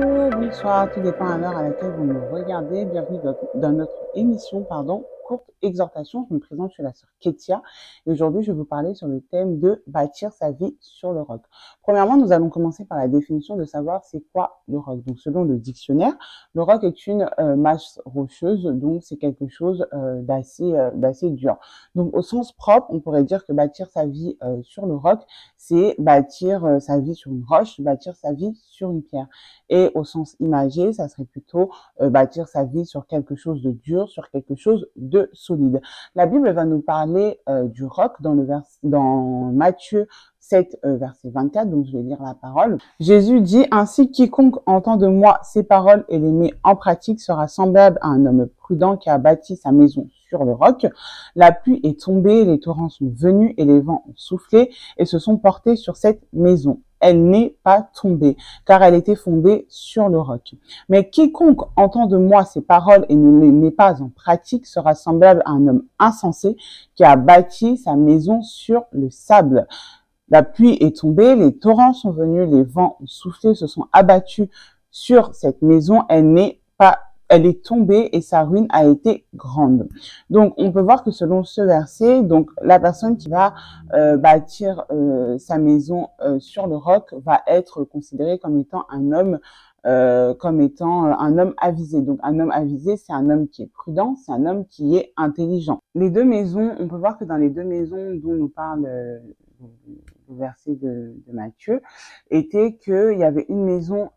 Bonjour, bonsoir, tout dépend à l'heure à laquelle vous nous regardez. Bienvenue dans notre émission, courte exhortation. Je me présente, je suis la sœur Ketia et aujourd'hui je vais vous parler sur le thème de bâtir sa vie sur le roc. Premièrement, nous allons commencer par la définition de savoir c'est quoi le roc. Donc selon le dictionnaire, le roc est une masse rocheuse, donc c'est quelque chose d'assez dur. Donc au sens propre, on pourrait dire que bâtir sa vie sur le roc, c'est bâtir sa vie sur une roche, bâtir sa vie sur une pierre. Et au sens imagé, ça serait plutôt bâtir sa vie sur quelque chose de dur, sur quelque chose de solide. La Bible va nous parler du roc dans Matthieu 7, verset 24, donc je vais lire la parole. Jésus dit, ainsi quiconque entend de moi ces paroles et les met en pratique sera semblable à un homme prudent qui a bâti sa maison sur le roc. La pluie est tombée, les torrents sont venus et les vents ont soufflé et se sont portés sur cette maison. Elle n'est pas tombée, car elle était fondée sur le roc. Mais quiconque entend de moi ces paroles et ne les met pas en pratique sera semblable à un homme insensé qui a bâti sa maison sur le sable. La pluie est tombée, les torrents sont venus, les vents ont soufflé, se sont abattus sur cette maison. Elle est tombée et sa ruine a été grande. Donc, on peut voir que selon ce verset, donc la personne qui va bâtir sa maison sur le roc va être considérée comme étant un homme avisé. Donc, un homme avisé, c'est un homme qui est prudent, c'est un homme qui est intelligent. Les deux maisons, on peut voir que dans les deux maisons dont nous parle le verset de Matthieu, était qu'il y avait une maison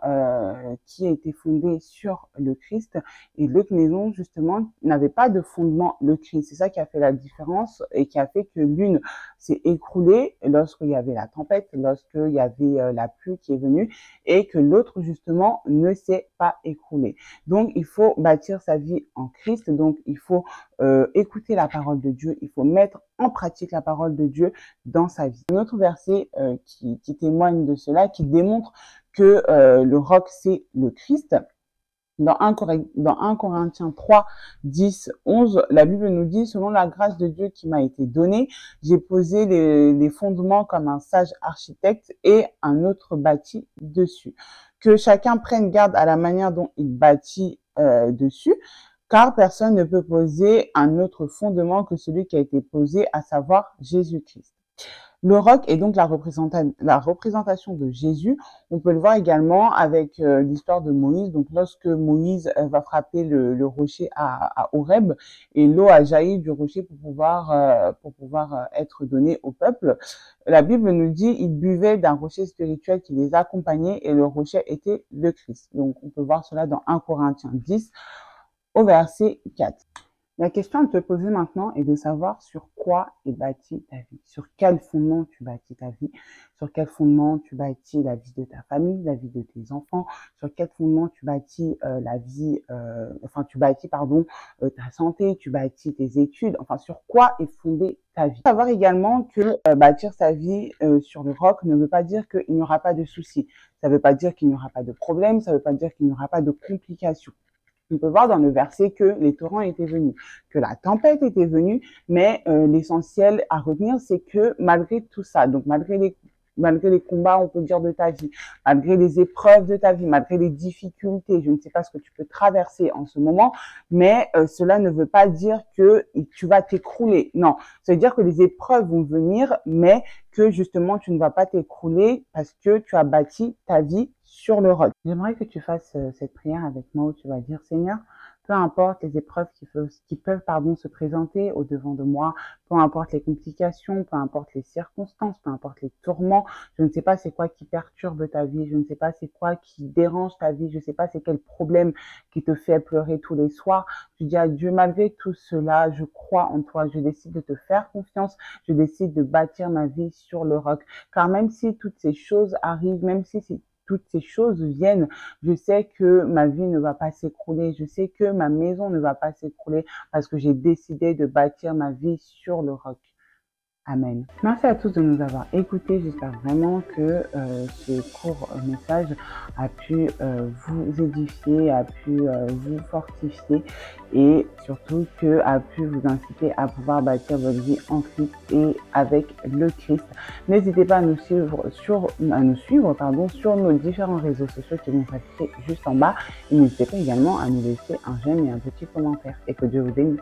qui était fondée sur le Christ et l'autre maison, justement, n'avait pas de fondement le Christ. C'est ça qui a fait la différence et qui a fait que l'une s'est écroulée lorsqu'il y avait la tempête, lorsqu'il y avait la pluie qui est venue et que l'autre, justement, ne s'est pas écroulée. Donc, il faut bâtir sa vie en Christ. Donc, il faut écouter la parole de Dieu. Il faut mettre en pratique la parole de Dieu dans sa vie. Un autre verset qui témoigne de cela, qui démontre que le roc, c'est le Christ. Dans 1 Corinthiens 3, 10, 11, la Bible nous dit, selon la grâce de Dieu qui m'a été donnée, j'ai posé les fondements comme un sage architecte et un autre bâti dessus. Que chacun prenne garde à la manière dont il bâtit dessus, car personne ne peut poser un autre fondement que celui qui a été posé, à savoir Jésus-Christ. Le roc est donc la représentation de Jésus. On peut le voir également avec l'histoire de Moïse. Donc, lorsque Moïse va frapper le rocher à Horeb et l'eau a jailli du rocher pour pouvoir être donnée au peuple, la Bible nous dit il buvait d'un rocher spirituel qui les accompagnait et le rocher était le Christ. Donc, on peut voir cela dans 1 Corinthiens 10 au verset 4. La question à te poser maintenant est de savoir sur quoi est bâtie ta vie, sur quel fondement tu bâtis ta vie, sur quel fondement tu bâtis la vie de ta famille, la vie de tes enfants, sur quel fondement tu bâtis ta santé, tu bâtis tes études, enfin sur quoi est fondée ta vie. Savoir également que bâtir sa vie sur le roc ne veut pas dire qu'il n'y aura pas de soucis, ça ne veut pas dire qu'il n'y aura pas de problèmes, ça ne veut pas dire qu'il n'y aura pas de complications. On peut voir dans le verset que les torrents étaient venus, que la tempête était venue, mais l'essentiel à retenir, c'est que malgré tout ça, donc malgré les combats, on peut dire, de ta vie, malgré les épreuves de ta vie, malgré les difficultés, je ne sais pas ce que tu peux traverser en ce moment, mais cela ne veut pas dire que tu vas t'écrouler. Non, ça veut dire que les épreuves vont venir, mais que justement tu ne vas pas t'écrouler parce que tu as bâti ta vie sur le roc. J'aimerais que tu fasses cette prière avec moi où tu vas dire, Seigneur, peu importe les épreuves qui peuvent se présenter au devant de moi, peu importe les complications, peu importe les circonstances, peu importe les tourments, je ne sais pas c'est quoi qui perturbe ta vie, je ne sais pas c'est quoi qui dérange ta vie, je ne sais pas c'est quel problème qui te fait pleurer tous les soirs. Tu dis à Dieu, malgré tout cela, je crois en toi, je décide de te faire confiance, je décide de bâtir ma vie sur le roc. Car même si toutes ces choses arrivent, même si toutes ces choses viennent, je sais que ma vie ne va pas s'écrouler, je sais que ma maison ne va pas s'écrouler parce que j'ai décidé de bâtir ma vie sur le roc. Amen. Merci à tous de nous avoir écoutés. J'espère vraiment que ce court message a pu vous édifier, a pu vous fortifier et surtout que a pu vous inciter à pouvoir bâtir votre vie en Christ et avec le Christ. N'hésitez pas à nous suivre sur nos différents réseaux sociaux qui vont s'afficher juste en bas. Et n'hésitez pas également à nous laisser un j'aime et un petit commentaire. Et que Dieu vous bénisse.